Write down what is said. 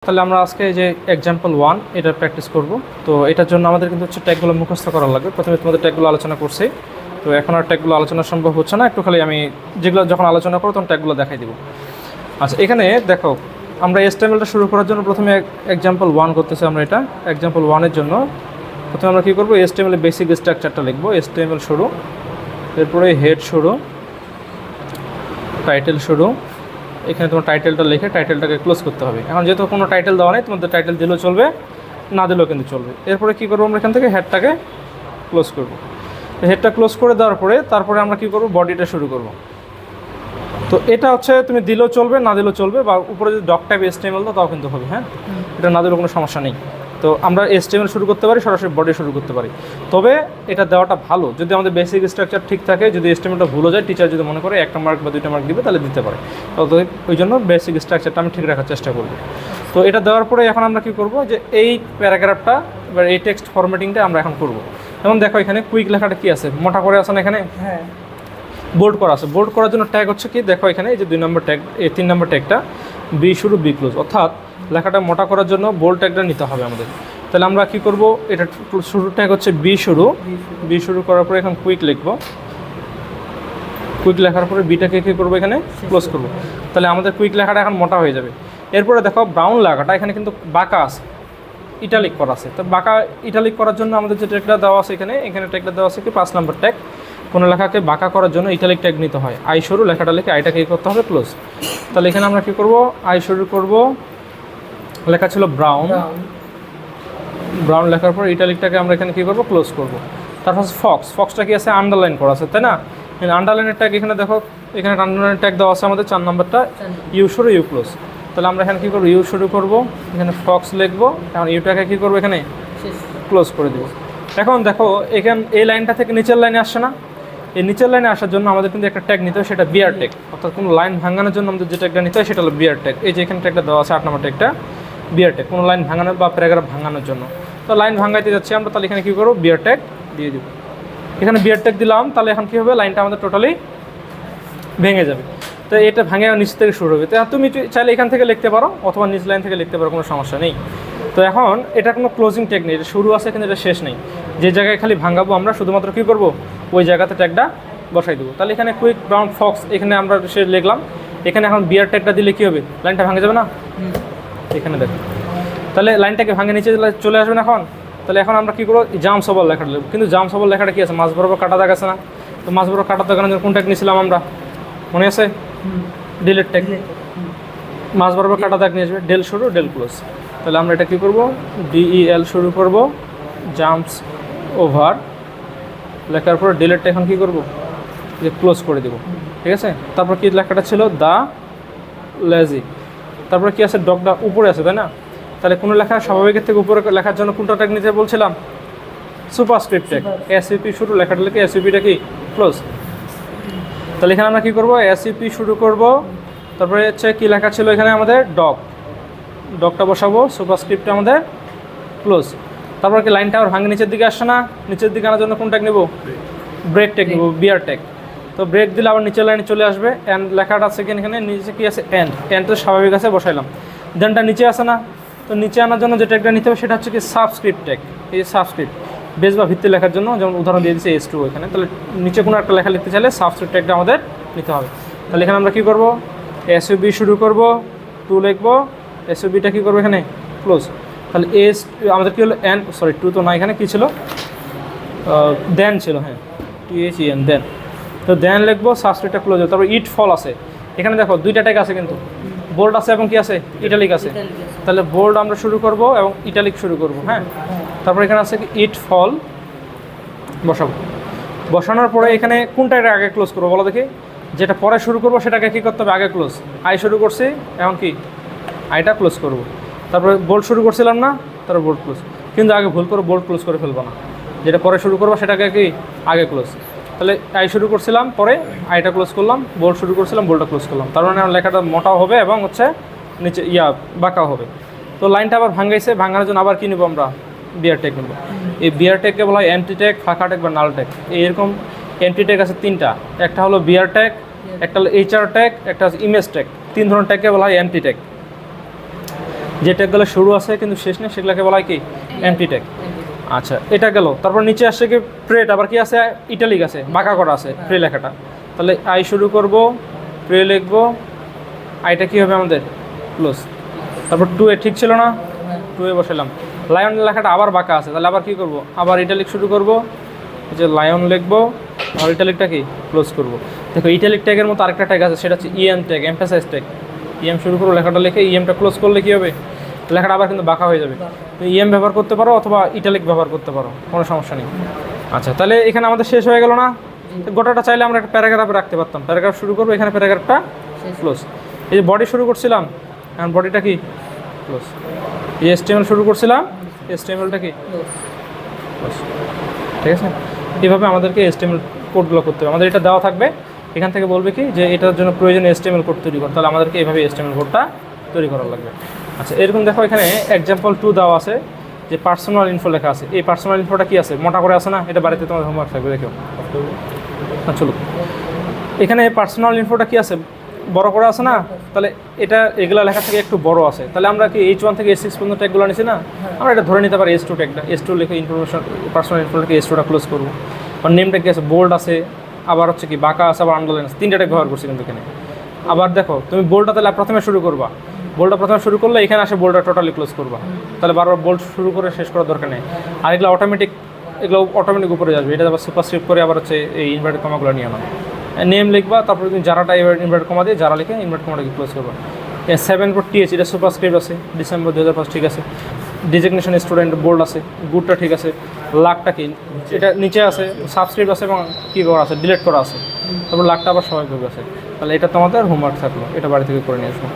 তাহলে আমরা আজকে যে এক্সাম্পল 1 এটা প্র্যাকটিস করব। তো এটার জন্য আমাদের কিন্তু হচ্ছে ট্যাগগুলো মুখস্থ করা লাগবে। প্রথমে তোমাদের ট্যাগগুলো আলোচনা করছি, তো এখন আর ট্যাগগুলো আলোচনা সম্ভব হচ্ছে না, একটু খালি আমি যেগুলো যখন আলোচনা করবো তখন ট্যাগগুলো দেখাই দিব। আচ্ছা, এখানে দেখো আমরা HTML-টা শুরু করার জন্য প্রথমে এক্সাম্পল 1 করতেছি। আমরা এটা এক্সাম্পল 1-এর জন্য প্রথমে আমরা কী করবো, HTML-এর বেসিক স্ট্রাকচারটা লিখবো। HTML শুরু, এরপরে হেড শুরু, টাইটেল শুরু। এখানে তোমার টাইটেলটা লিখে টাইটেলটাকে ক্লোজ করতে হবে। এখন যেহেতু কোনো টাইটেল দেওয়া নেই, তোমাদের টাইটেল দিলেও চলবে, না দিলেও কিন্তু চলবে। এরপরে কী করবো, আমরা এখান থেকে হেডটাকে ক্লোজ করব। হেডটা ক্লোজ করে দেওয়ার পরে তারপরে আমরা কী করবো, বডিটা শুরু করব। তো এটা হচ্ছে তুমি দিলেও চলবে, না দিলেও চলবে, বা উপরে যদি ডক টাইপ HTML দাও তাও কিন্তু হবে। হ্যাঁ, এটা না দিলেও কোনো সমস্যা নেই। তো আমরা HTML শুরু করতে পারি, সরাসরি বডি শুরু করতে পারি। তবে এটা দেওয়াটা ভালো যদি আমাদের বেসিক স্ট্রাকচার ঠিক থাকে। যদি HTML-টা ভুলে যায়, টিচার যদি মনে করে 1টা মার্ক বা 2টা মার্ক দিবে, তাহলে দিতে পারে। তো ওই জন্য বেসিক স্ট্রাকচারটা আমি ঠিক রাখার চেষ্টা করব। তো এটা দেওয়ার পরে এখন আমরা কী করব, যে এই প্যারাগ্রাফটা বা এই টেক্সট ফরম্যাটিংটা আমরা এখন করব। যেমন দেখো এখানে কুইক লেখাটা কী আছে, মোটা করে আছে না, এখানে হ্যাঁ বোল্ড করা আছে। বোল্ড করার জন্য ট্যাগ হচ্ছে কি, দেখো এখানে এই যে 2 নম্বর ট্যাগ, এই 3 নম্বর ট্যাগটা বি শুরু বি ক্লোজ, অর্থাৎ লেখাটা মোটা করার জন্য বোল্ড ট্যাগটা নিতে হবে আমাদের। তাহলে আমরা কি করব, এটা শুরু ট্যাগ হচ্ছে বি শুরু। বি শুরু করার পরে এখন কুইক লিখবো। কুইক লেখার পরে বিটাকে কী করবো, এখানে ক্লোজ করবো। তাহলে আমাদের কুইক লেখাটা এখন মোটা হয়ে যাবে। এরপরে দেখো ব্রাউন লেখাটা এখানে কিন্তু বাঁকা আছে, ইটালিক করা আছে। তো বাঁকা ইটালিক করার জন্য আমাদের যে ট্যাগটা দেওয়া আছে এখানে ট্যাগটা দেওয়া আছে কি 5 নম্বর ট্যাগ। কোনো লেখাকে বাঁকা করার জন্য ইটালিক ট্যাগ নিতে হয়। আই শুরু লেখাটা লিখে আইটাকে কী করতে হবে, ক্লোজ। তাহলে এখানে আমরা কী করব, আই শুরু করব, লেখা ছিল ব্রাউন। ব্রাউন লেখার পর ইটালিকটাকে আমরা এখানে কী করবো, ক্লোজ করব। তারপর ফক্স, ফক্সটা কি আছে, আন্ডারলাইন করা আছে, তাই না? আন্ডারলাইনের ট্যাগ এখানে দেখো, এখানে আন্ডারলাইনের ট্যাগ দেওয়া আছে আমাদের 4 নম্বরটা, ইউ শুরু ইউ ক্লোজ। তাহলে আমরা এখানে কী করবো, ইউ শুরু করব, এখানে ফক্স লিখবো, এখন ইউটাকে কী করবো, এখানে ক্লোজ করে দেবো। এখন দেখো এখানে এই লাইনটা থেকে নিচের লাইনে আসছে না, এই নিচের লাইনে আসার জন্য আমাদের কিন্তু একটা ট্যাগ নিতে হয়, সেটা বিয়ার ট্যাগ। অর্থাৎ কোনো লাইন ভাঙানোর জন্য আমাদের যে ট্যাগটা নিতে হয় সেটা হলো বিয়ার ট্যাগ। এই যে এখানে ট্যাগটা দেওয়া আছে 8 নম্বর ট্যাগটা, বিয়ার ট্যাগ, কোনো লাইন ভাঙানোর বা প্যারাগ্রাফ ভাঙানোর জন্য। তো লাইন ভাঙাইতে যাচ্ছি আমরা, তাহলে এখানে কী করবো, বিয়ার ট্যাগ দিয়ে দিব। এখানে বিয়ার ট্যাগ দিলাম, তাহলে এখন কী হবে, লাইনটা আমাদের টোটালি ভেঙে যাবে। তো এটা ভাঙে নিচ থেকে শুরু হবে। তো তুমি চাইলে এখান থেকে লিখতে পারো অথবা নিচ লাইন থেকে লিখতে পারো, কোনো সমস্যা নেই। তো এখন এটা কোনো ক্লোজিং ট্যাগ নেই, এটা শুরু আছে কিন্তু এটা শেষ নেই। যে জায়গায় খালি ভাঙাবো আমরা শুধুমাত্র কী করবো, ওই জায়গাতে ট্যাগটা বসাই দেবো। তাহলে এখানে কুইক ব্রাউন ফক্স এখানে আমরা সে লিখলাম। এখানে এখন বিয়ার ট্যাগটা দিলে কী হবে, লাইনটা ভাঙে যাবে না? এখানে দেখো, তাহলে লাইনটাকে ভাঙে নিচে চলে আসবে না এখন। তাহলে এখন আমরা কী করবো, জাম সবল লেখাটা লিখবো। কিন্তু জাম সবল লেখাটা কী আছে, মাঝ বরাবর কাটা দাগ আছে না? তো মাঝ বরাবর কাটা দাগানোর জন্য কোন ট্যাগ নিয়েছিলাম আমরা, মনে আছে? Delete tag. মাঝ বরাবর কাটা দাগ নিয়ে আসবে, ডেল শুরু ডেল ক্লোজ। তাহলে আমরা এটা কী করবো, DEL শুরু করব, জাম্পস ওভার লেখার পর ডিলেটটা এখন কী করবো, যে ক্লোজ করে দেবো, ঠিক আছে? তারপর কি লেখাটা ছিল, দ্য লেজি। তারপরে কি আছে, ডগটা উপরে আছে, তাই না? তাহলে কোনো লেখা স্বাভাবিকের থেকে উপরে লেখার জন্য কোনটা ট্যাগ নিতে বলছিলাম, সুপারস্ক্রিপ্ট ট্যাগ। SUP শুরু লেখাটা লিখে SUP-টা কি ক্লোজ। তাহলে এখানে আমরা কী করবো, SUP শুরু করব, তারপরে হচ্ছে কী লেখা ছিল এখানে আমাদের, ডগটা বসাবো, সুপারস্ক্রিপ্টটা আমাদের ক্লোজ। তারপর কি লাইনটা আবার ভাঙে নিচের দিকে আসছে না? নিচের দিকে আনার জন্য কোন ট্যাগ নেব, ব্রেক ট্যাগ নেব, বিয়ার ট্যাগ। তো ব্রেক দিলে আবার নিচের লাইনে চলে আসবে। অ্যান্ড লেখাটা আছে এখানে নিচে কি আছে, এন্ড তো স্বাভাবিক আছে, বসাইলাম। দেনটা নিচে আসে না, তো নিচে আনার জন্য যে ট্যাগটা নিতে হবে সেটা হচ্ছে কি সাবস্ক্রিপ্ট ট্যাগ। এই সাবস্ক্রিপ্ট বেস বা ভিত্তি লেখার জন্য, যেমন উদাহরণ দিয়ে দিচ্ছে S2 এখানে। তাহলে নিচে কোনো একটা লেখা লিখতে চাইলে সাবস্ক্রিপ্ট ট্যাগটা আমাদের নিতে হবে। তাহলে এখানে আমরা কী করবো, SUB শুরু করব, 2 লিখবো, SUB-টা কী করবো, এখানে ক্লোজ। তাহলে আমাদের কী হলো, সরি 2 তো না, এখানে কী ছিল, দেন ছিল, হ্যাঁ THEN দেন। তো দেন লিখবো, সাবস্ক্রিপ্টটা ক্লোজ হবে। তারপর ইট ফল আছে এখানে, দেখো 2টা ট্যাগ আছে কিন্তু, বোল্ড আছে এবং কি আছে, ইটালিক আছে। তাহলে বোল্ড আমরা শুরু করব এবং ইটালিক শুরু করব, হ্যাঁ। তারপর এখানে আছে কি, ইট ফল বসাবো। বসানোর পরে এখানে কোনটাকে আগে ক্লোজ করবো বলো দেখি, যেটা পরে শুরু করবো সেটাকে কী করতে হবে, আগে ক্লোজ। আই শুরু করছি, এখন কি আইটা ক্লোজ করব। তারপরে বোল্ড শুরু করছিলাম না, তারপর বোল্ড ক্লোজ। কিন্তু আগে ভুল করে বোল্ড ক্লোজ করে ফেলবো না, যেটা পরে শুরু করবো সেটাকে কি আগে ক্লোজ। তাহলে আই শুরু করছিলাম, পরে আইটা ক্লোজ করলাম, বোল্ড শুরু করছিলাম, বোল্ডটা ক্লোজ করলাম। তার মানে লেখাটা মোটাও হবে এবং হচ্ছে নিচে বাঁকাও হবে। তো লাইনটা আবার ভাঙাইছে, ভাঙানোর জন্য আবার কী নেবো আমরা, বিয়ার ট্যাগ নেব। এই বিয়ার ট্যাগকে বলা হয় অ্যান্টি ট্যাগ, ফাঁকা ট্যাগ বা নাল ট্যাগ। এইরকম অ্যান্টি ট্যাগ আছে 3টা, একটা হলো বিয়ার ট্যাগ, একটা হলো HR ট্যাগ, একটা হচ্ছে ইমেজ ট্যাগ। 3 ধরনের ট্যাগকে বলা হয় অ্যান্টি ট্যাগ। যে ট্যাগগুলো শুরু আছে কিন্তু শেষ নেই সেগুলোকে বলা হয় কি এমটি ট্যাগ। আচ্ছা এটা গেল, তারপর নিচে আসছে কি প্রেট, আবার কি আছে ইটালিক আছে, বাঁকা করা আছে প্রে লেখাটা। তাহলে আই শুরু করব, প্রে লিখবো, আইটা কী হবে আমাদের ক্লোজ। তারপর 2 এ ঠিক ছিল না, 2 এ বসালাম। লায়ন লেখাটা আবার বাঁকা আছে, তাহলে আবার কী করব, আবার ইটালিক শুরু করব, যে লায়ন লিখবো, আর ইটালিকটা কি ক্লোজ করব। দেখো ইটালিক ট্যাগের মতো আরেকটা ট্যাগ আছে, সেটা হচ্ছে EM tag, emphasise tag. EM শুরু করবো, লেখাটা লিখে ইএমটা ক্লোজ করলে কী হবে, লেখাটা আবার কিন্তু বাঁকা হয়ে যাবে। তুমি ইএম ব্যবহার করতে পারো অথবা ইটালিক ব্যবহার করতে পারো, কোনো সমস্যা নেই। আচ্ছা তাহলে এখানে আমাদের শেষ হয়ে গেল না, গোটাটা চাইলে আমরা একটা প্যারাগ্রাফে রাখতে পারতাম। প্যারাগ্রাফ শুরু করবো, এখানে প্যারাগ্রাফটা ক্লোজ। এই যে বডি শুরু করছিলাম, এখন বডিটা কি ক্লোজ। এই এসটিএমএল শুরু করছিলাম, এসটিএমএলটা কি ক্লোজ। ঠিক আছে, এইভাবে আমাদেরকে এসটিএমএল কোডগুলো করতে হবে। আমাদের এটা দেওয়া থাকবে, এখান থেকে বলবে কি যে এটার জন্য প্রয়োজনীয় এসটিএমএল কোড তৈরি করতে, তাহলে আমাদেরকে এইভাবে এসটিএমএল কোডটা তৈরি করা লাগবে। আচ্ছা এরকম দেখো এখানে এক্সাম্পল 2 দেওয়া আছে, যে পার্সোনাল ইনফো লেখা আছে। এই পার্সোনাল ইনফোটা কি আছে, মোটা করে আছে না, এটা বাড়িতে তোমার হোমওয়ার্ক থাকবে, দেখো। চলো এখানে পার্সোনাল ইনফোটা কি আছে, বড় করে আছে না, তাহলে এটা এগুলা লেখা থেকে একটু বড় আছে। তাহলে আমরা কি H1 থেকে H6 পর্যন্ত ট্যাগগুলো নিছি না, আমরা এটা ধরে নিতে পারি H2 ট্যাগটা। H2 লিখে ইনফরমেশন পার্সোনাল ইনফোটাকে H2টা ক্লোজ করবো। আর নেমটা কি আছে, বোল্ড আছে, আবার হচ্ছে কি বাঁকা আছে, আবার আন্ডারলাইন আছে, 3টা ট্যাগ ব্যবহার করছি কিন্তু এখানে। আবার দেখো তুমি বোল্ডটা তাহলে প্রথমে শুরু করবা, বোল্ডটা প্রথমে শুরু করলে এখানে আসে বোল্ডটা টোটালি ক্লোজ করবা, তাহলে বারবার বোল্ড শুরু করে শেষ করার দরকার নেই। আর এগুলো অটোমেটিক উপরে যাবে, এটা আবার সুপারস্ক্রিপ্ট করে আবার হচ্ছে এই ইনভার্টেড কমাগুলো নিয়ে আনা। নেম লিখবা, তারপরে তুমি যারাটা ইনভার্টেড কমা দিয়ে যারা লিখে ইনভার্টেড কমাটাকে ক্লোজ করবা। 7/TH এটা সুপারস্ক্রিপ্ট আছে, ডিসেম্বর 2005 ঠিক আছে। ডিজিগনেশন স্টুডেন্ট বোল্ড আছে, গুডটা ঠিক আছে। লাখটা কি এটা নিচে আছে, সাবস্ক্রিপ্ট আছে এবং কী করা আছে, ডিলিট করা আছে। তারপর লাখটা আবার স্বাভাবিক আছে। তাহলে এটা তোমাদের হোমওয়ার্ক থাকলো, এটা বাড়ি থেকে করে নিয়ে আসবো।